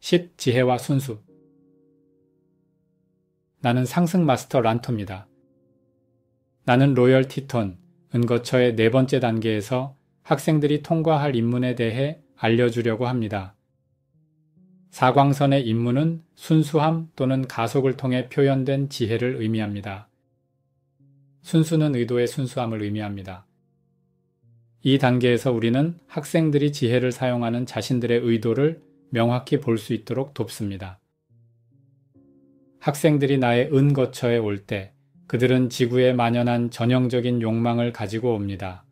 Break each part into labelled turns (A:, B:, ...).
A: 10. 지혜와 순수. 나는 상승 마스터 란토입니다. 나는 로열 티톤, 은거처의 4번째 단계에서 학생들이 통과할 입문에 대해 알려주려고 합니다. 사광선의 입문은 순수함 또는 가속을 통해 표현된 지혜를 의미합니다. 순수는 의도의 순수함을 의미합니다. 이 단계에서 우리는 학생들이 지혜를 사용하는 자신들의 의도를 명확히 볼 수 있도록 돕습니다. 학생들이 나의 은거처에 올 때 그들은 지구에 만연한 전형적인 욕망을 가지고 옵니다.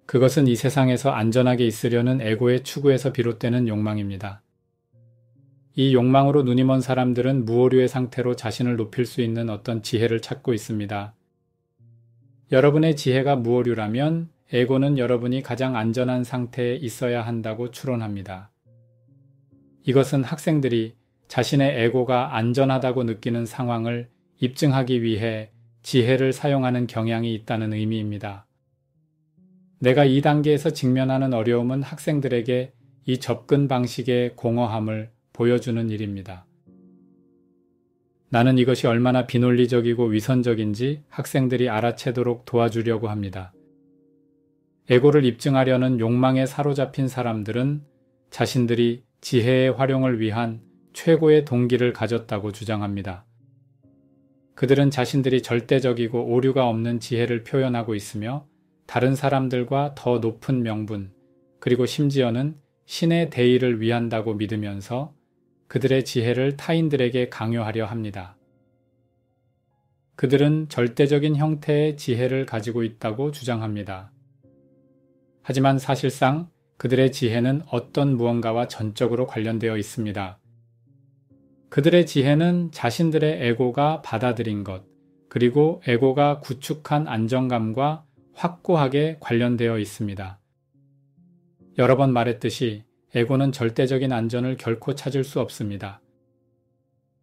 A: 그것은 이 세상에서 안전하게 있으려는 에고의 추구에서 비롯되는 욕망입니다. 이 욕망으로 눈이 먼 사람들은 무오류의 상태로 자신을 높일 수 있는 어떤 지혜를 찾고 있습니다. 여러분의 지혜가 무오류라면 에고는 여러분이 가장 안전한 상태에 있어야 한다고 추론합니다. 이것은 학생들이 자신의 에고가 안전하다고 느끼는 상황을 입증하기 위해 지혜를 사용하는 경향이 있다는 의미입니다. 내가 이 단계에서 직면하는 어려움은 학생들에게 이 접근 방식의 공허함을 보여주는 일입니다. 나는 이것이 얼마나 비논리적이고 위선적인지 학생들이 알아채도록 도와주려고 합니다. 에고를 입증하려는 욕망에 사로잡힌 사람들은 자신들이 지혜의 활용을 위한 최고의 동기를 가졌다고 주장합니다. 그들은 자신들이 절대적이고 오류가 없는 지혜를 표현하고 있으며 다른 사람들과 더 높은 명분, 그리고 심지어는 신의 대의를 위한다고 믿으면서 그들의 지혜를 타인들에게 강요하려 합니다. 그들은 절대적인 형태의 지혜를 가지고 있다고 주장합니다. 하지만 사실상 그들의 지혜는 어떤 무언가와 전적으로 관련되어 있습니다. 그들의 지혜는 자신들의 에고가 받아들인 것, 그리고 에고가 구축한 안정감과 확고하게 관련되어 있습니다. 여러 번 말했듯이 에고는 절대적인 안전을 결코 찾을 수 없습니다.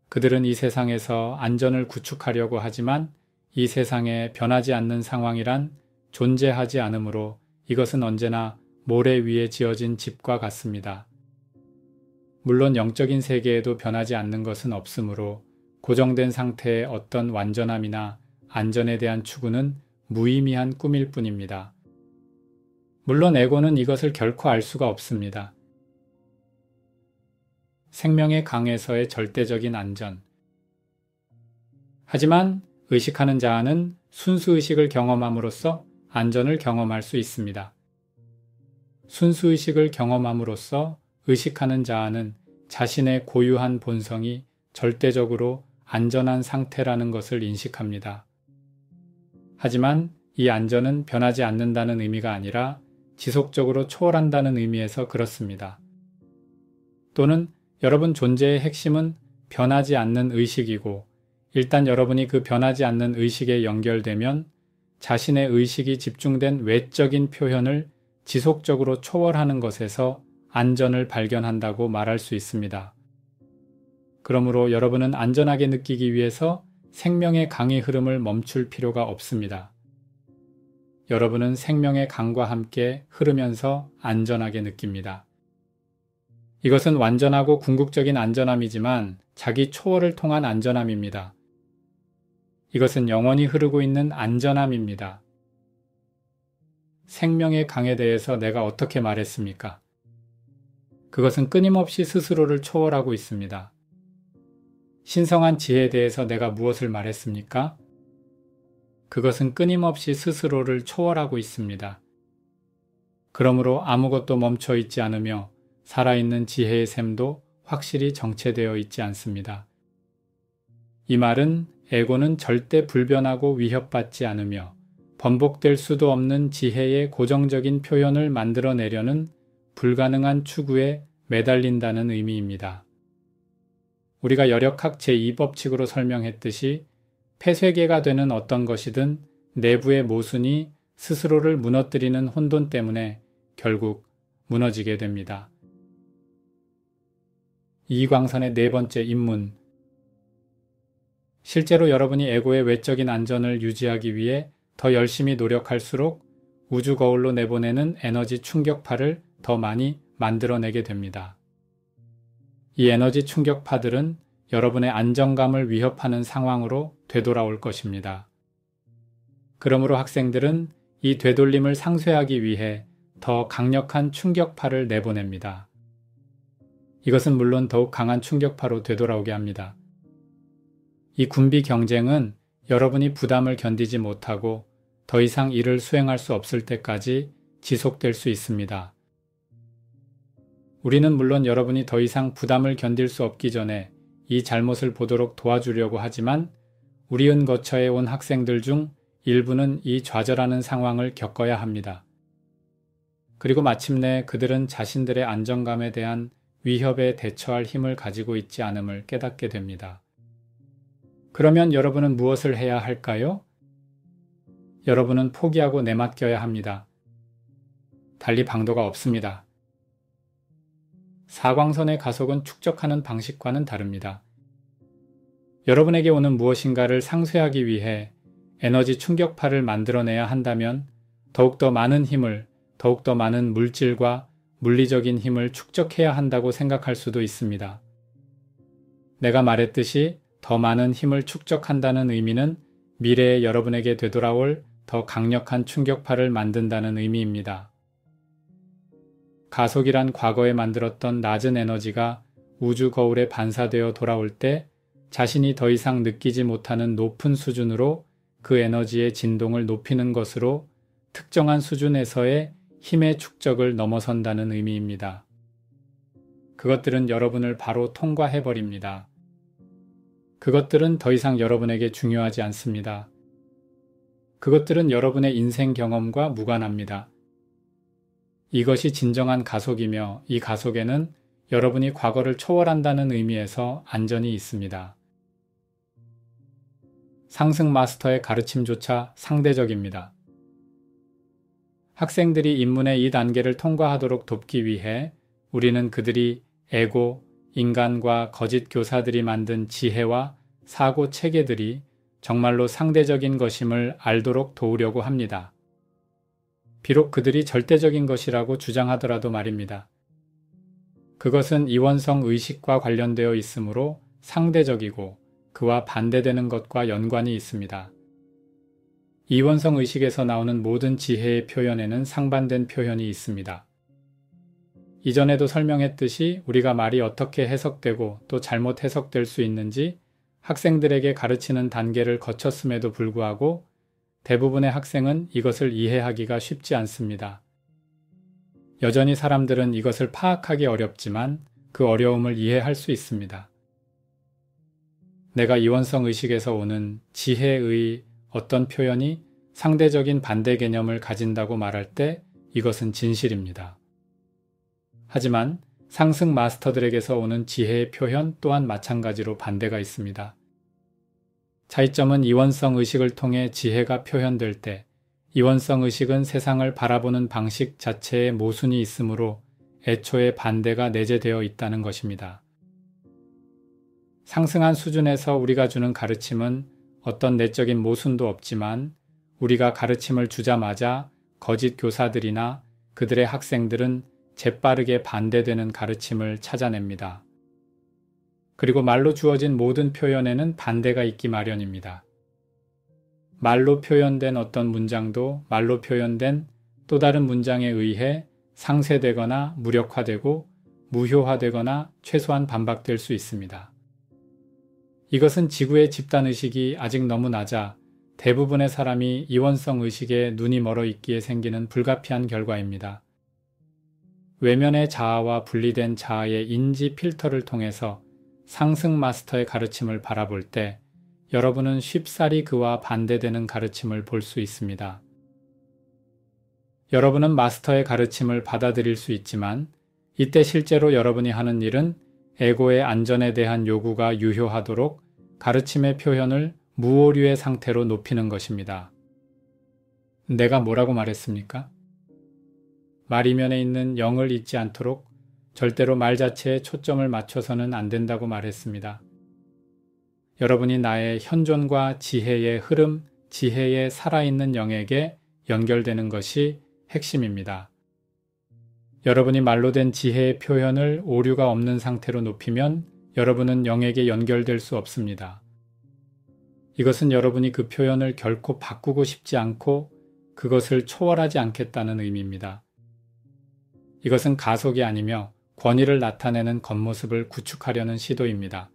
A: 그들은 이 세상에서 안전을 구축하려고 하지만 이 세상에 변하지 않는 상황이란 존재하지 않으므로 이것은 언제나 모래 위에 지어진 집과 같습니다. 물론 영적인 세계에도 변하지 않는 것은 없으므로 고정된 상태의 어떤 완전함이나 안전에 대한 추구는 무의미한 꿈일 뿐입니다. 물론 에고는 이것을 결코 알 수가 없습니다. 생명의 강에서의 절대적인 안전. 하지만 의식하는 자아는 순수의식을 경험함으로써 안전을 경험할 수 있습니다. 순수의식을 경험함으로써 의식하는 자아는 자신의 고유한 본성이 절대적으로 안전한 상태라는 것을 인식합니다. 하지만 이 안전은 변하지 않는다는 의미가 아니라 지속적으로 초월한다는 의미에서 그렇습니다. 또는 여러분 존재의 핵심은 변하지 않는 의식이고 일단 여러분이 그 변하지 않는 의식에 연결되면 자신의 의식이 집중된 외적인 표현을 지속적으로 초월하는 것에서 안전을 발견한다고 말할 수 있습니다. 그러므로 여러분은 안전하게 느끼기 위해서 생명의 강의 흐름을 멈출 필요가 없습니다. 여러분은 생명의 강과 함께 흐르면서 안전하게 느낍니다. 이것은 완전하고 궁극적인 안전함이지만 자기 초월을 통한 안전함입니다. 이것은 영원히 흐르고 있는 안전함입니다. 생명의 강에 대해서 내가 어떻게 말했습니까? 그것은 끊임없이 스스로를 초월하고 있습니다. 신성한 지혜에 대해서 내가 무엇을 말했습니까? 그것은 끊임없이 스스로를 초월하고 있습니다. 그러므로 아무것도 멈춰 있지 않으며 살아있는 지혜의 샘도 확실히 정체되어 있지 않습니다. 이 말은 에고는 절대 불변하고 위협받지 않으며 번복될 수도 없는 지혜의 고정적인 표현을 만들어내려는 불가능한 추구에 매달린다는 의미입니다. 우리가 열역학 제2법칙으로 설명했듯이 폐쇄계가 되는 어떤 것이든 내부의 모순이 스스로를 무너뜨리는 혼돈 때문에 결국 무너지게 됩니다. 이광선의 4번째 입문. 실제로 여러분이 에고의 외적인 안전을 유지하기 위해 더 열심히 노력할수록 우주 거울로 내보내는 에너지 충격파를 더 많이 만들어내게 됩니다. 이 에너지 충격파들은 여러분의 안정감을 위협하는 상황으로 되돌아올 것입니다. 그러므로 학생들은 이 되돌림을 상쇄하기 위해 더 강력한 충격파를 내보냅니다. 이것은 물론 더욱 강한 충격파로 되돌아오게 합니다. 이 군비 경쟁은 여러분이 부담을 견디지 못하고 더 이상 일을 수행할 수 없을 때까지 지속될 수 있습니다. 우리는 물론 여러분이 더 이상 부담을 견딜 수 없기 전에 이 잘못을 보도록 도와주려고 하지만 우리 은거처에 온 학생들 중 일부는 이 좌절하는 상황을 겪어야 합니다. 그리고 마침내 그들은 자신들의 안정감에 대한 위협에 대처할 힘을 가지고 있지 않음을 깨닫게 됩니다. 그러면 여러분은 무엇을 해야 할까요? 여러분은 포기하고 내맡겨야 합니다. 달리 방도가 없습니다. 사광선의 가속은 축적하는 방식과는 다릅니다. 여러분에게 오는 무엇인가를 상쇄하기 위해 에너지 충격파를 만들어내야 한다면 더욱더 많은 힘을, 더욱더 많은 물질과 물리적인 힘을 축적해야 한다고 생각할 수도 있습니다. 내가 말했듯이 더 많은 힘을 축적한다는 의미는 미래에 여러분에게 되돌아올 더 강력한 충격파를 만든다는 의미입니다. 가속이란 과거에 만들었던 낮은 에너지가 우주 거울에 반사되어 돌아올 때 자신이 더 이상 느끼지 못하는 높은 수준으로 그 에너지의 진동을 높이는 것으로 특정한 수준에서의 힘의 축적을 넘어선다는 의미입니다. 그것들은 여러분을 바로 통과해버립니다. 그것들은 더 이상 여러분에게 중요하지 않습니다. 그것들은 여러분의 인생 경험과 무관합니다. 이것이 진정한 가속이며 이 가속에는 여러분이 과거를 초월한다는 의미에서 안전이 있습니다. 상승 마스터의 가르침조차 상대적입니다. 학생들이 입문의 이 단계를 통과하도록 돕기 위해 우리는 그들이 에고, 인간과 거짓 교사들이 만든 지혜와 사고 체계들이 정말로 상대적인 것임을 알도록 도우려고 합니다. 비록 그들이 절대적인 것이라고 주장하더라도 말입니다. 그것은 이원성 의식과 관련되어 있으므로 상대적이고 그와 반대되는 것과 연관이 있습니다. 이원성 의식에서 나오는 모든 지혜의 표현에는 상반된 표현이 있습니다. 이전에도 설명했듯이 우리가 말이 어떻게 해석되고 또 잘못 해석될 수 있는지 학생들에게 가르치는 단계를 거쳤음에도 불구하고 대부분의 학생은 이것을 이해하기가 쉽지 않습니다. 여전히 사람들은 이것을 파악하기 어렵지만 그 어려움을 이해할 수 있습니다. 내가 이원성 의식에서 오는 지혜의 어떤 표현이 상대적인 반대 개념을 가진다고 말할 때 이것은 진실입니다. 하지만 상승 마스터들에게서 오는 지혜의 표현 또한 마찬가지로 반대가 있습니다. 차이점은 이원성 의식을 통해 지혜가 표현될 때 이원성 의식은 세상을 바라보는 방식 자체에 모순이 있으므로 애초에 반대가 내재되어 있다는 것입니다. 상승한 수준에서 우리가 주는 가르침은 어떤 내적인 모순도 없지만 우리가 가르침을 주자마자 거짓 교사들이나 그들의 학생들은 재빠르게 반대되는 가르침을 찾아냅니다. 그리고 말로 주어진 모든 표현에는 반대가 있기 마련입니다. 말로 표현된 어떤 문장도 말로 표현된 또 다른 문장에 의해 상쇄되거나 무력화되고 무효화되거나 최소한 반박될 수 있습니다. 이것은 지구의 집단의식이 아직 너무 낮아 대부분의 사람이 이원성 의식에 눈이 멀어 있기에 생기는 불가피한 결과입니다. 외면의 자아와 분리된 자아의 인지 필터를 통해서 상승 마스터의 가르침을 바라볼 때 여러분은 쉽사리 그와 반대되는 가르침을 볼 수 있습니다. 여러분은 마스터의 가르침을 받아들일 수 있지만 이때 실제로 여러분이 하는 일은 에고의 안전에 대한 요구가 유효하도록 가르침의 표현을 무오류의 상태로 높이는 것입니다. 내가 뭐라고 말했습니까? 말 이면에 있는 영을 잊지 않도록 절대로 말 자체에 초점을 맞춰서는 안 된다고 말했습니다. 여러분이 나의 현존과 지혜의 흐름, 지혜의 살아있는 영에게 연결되는 것이 핵심입니다. 여러분이 말로 된 지혜의 표현을 오류가 없는 상태로 높이면 여러분은 영에게 연결될 수 없습니다. 이것은 여러분이 그 표현을 결코 바꾸고 싶지 않고 그것을 초월하지 않겠다는 의미입니다. 이것은 가속이 아니며 권위를 나타내는 겉모습을 구축하려는 시도입니다.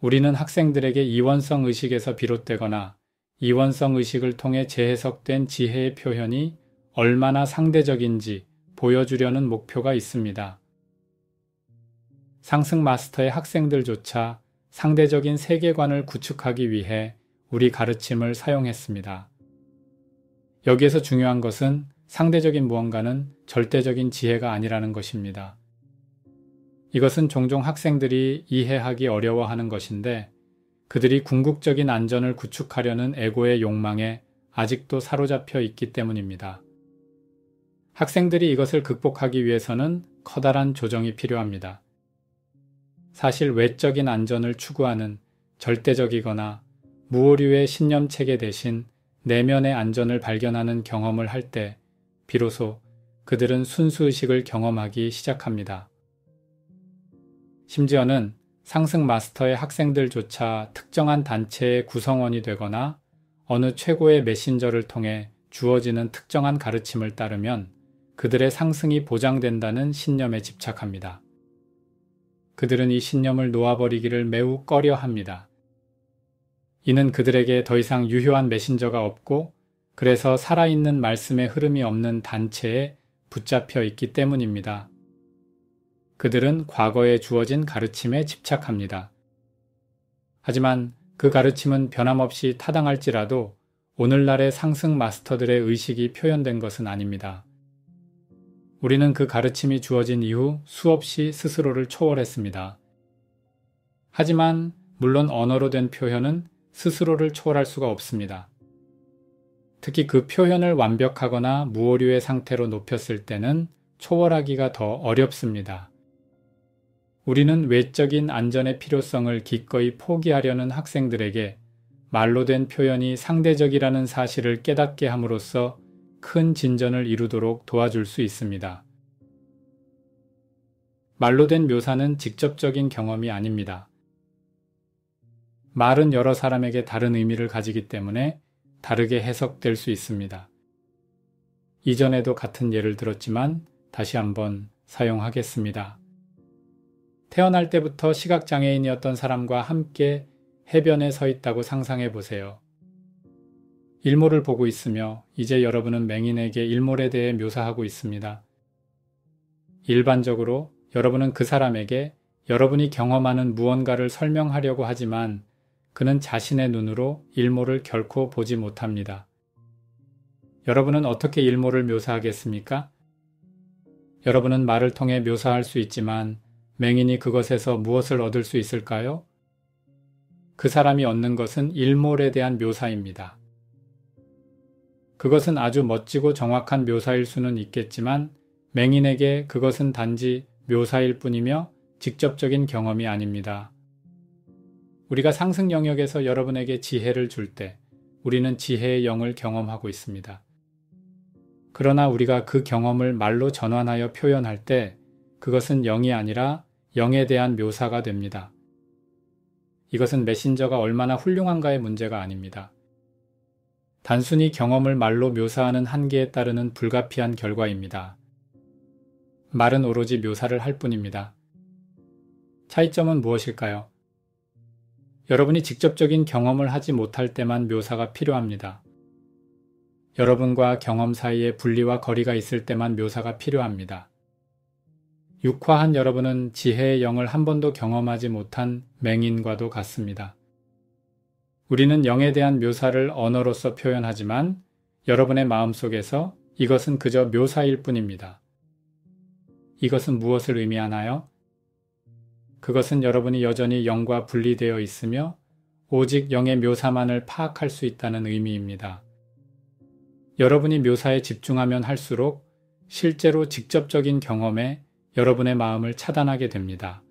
A: 우리는 학생들에게 이원성 의식에서 비롯되거나 이원성 의식을 통해 재해석된 지혜의 표현이 얼마나 상대적인지 보여주려는 목표가 있습니다. 상승 마스터의 학생들조차 상대적인 세계관을 구축하기 위해 우리 가르침을 사용했습니다. 여기에서 중요한 것은 상대적인 무언가는 절대적인 지혜가 아니라는 것입니다. 이것은 종종 학생들이 이해하기 어려워하는 것인데 그들이 궁극적인 안전을 구축하려는 에고의 욕망에 아직도 사로잡혀 있기 때문입니다. 학생들이 이것을 극복하기 위해서는 커다란 조정이 필요합니다. 사실 외적인 안전을 추구하는 절대적이거나 무오류의 신념체계 대신 내면의 안전을 발견하는 경험을 할 때 비로소 그들은 순수의식을 경험하기 시작합니다. 심지어는 상승 마스터의 학생들조차 특정한 단체의 구성원이 되거나 어느 최고의 메신저를 통해 주어지는 특정한 가르침을 따르면 그들의 상승이 보장된다는 신념에 집착합니다. 그들은 이 신념을 놓아버리기를 매우 꺼려합니다. 이는 그들에게 더 이상 유효한 메신저가 없고 그래서 살아있는 말씀의 흐름이 없는 단체에 붙잡혀 있기 때문입니다. 그들은 과거에 주어진 가르침에 집착합니다. 하지만 그 가르침은 변함없이 타당할지라도 오늘날의 상승 마스터들의 의식이 표현된 것은 아닙니다. 우리는 그 가르침이 주어진 이후 수없이 스스로를 초월했습니다. 하지만 물론 언어로 된 표현은 스스로를 초월할 수가 없습니다. 특히 그 표현을 완벽하거나 무오류의 상태로 높였을 때는 초월하기가 더 어렵습니다. 우리는 외적인 안전의 필요성을 기꺼이 포기하려는 학생들에게 말로 된 표현이 상대적이라는 사실을 깨닫게 함으로써 큰 진전을 이루도록 도와줄 수 있습니다. 말로 된 묘사는 직접적인 경험이 아닙니다. 말은 여러 사람에게 다른 의미를 가지기 때문에 다르게 해석될 수 있습니다. 이전에도 같은 예를 들었지만 다시 한번 사용하겠습니다. 태어날 때부터 시각장애인이었던 사람과 함께 해변에 서 있다고 상상해 보세요. 일몰을 보고 있으며 이제 여러분은 맹인에게 일몰에 대해 묘사하고 있습니다. 일반적으로 여러분은 그 사람에게 여러분이 경험하는 무언가를 설명하려고 하지만 그는 자신의 눈으로 일몰을 결코 보지 못합니다. 여러분은 어떻게 일몰을 묘사하겠습니까? 여러분은 말을 통해 묘사할 수 있지만 맹인이 그것에서 무엇을 얻을 수 있을까요? 그 사람이 얻는 것은 일몰에 대한 묘사입니다. 그것은 아주 멋지고 정확한 묘사일 수는 있겠지만 맹인에게 그것은 단지 묘사일 뿐이며 직접적인 경험이 아닙니다. 우리가 상승 영역에서 여러분에게 지혜를 줄 때 우리는 지혜의 영을 경험하고 있습니다. 그러나 우리가 그 경험을 말로 전환하여 표현할 때 그것은 영이 아니라 영에 대한 묘사가 됩니다. 이것은 메신저가 얼마나 훌륭한가의 문제가 아닙니다. 단순히 경험을 말로 묘사하는 한계에 따르는 불가피한 결과입니다. 말은 오로지 묘사를 할 뿐입니다. 차이점은 무엇일까요? 여러분이 직접적인 경험을 하지 못할 때만 묘사가 필요합니다. 여러분과 경험 사이에 분리와 거리가 있을 때만 묘사가 필요합니다. 육화한 여러분은 지혜의 영을 한 번도 경험하지 못한 맹인과도 같습니다. 우리는 영에 대한 묘사를 언어로서 표현하지만 여러분의 마음속에서 이것은 그저 묘사일 뿐입니다. 이것은 무엇을 의미하나요? 그것은 여러분이 여전히 영과 분리되어 있으며 오직 영의 묘사만을 파악할 수 있다는 의미입니다. 여러분이 묘사에 집중하면 할수록 실제로 직접적인 경험에 여러분의 마음을 차단하게 됩니다.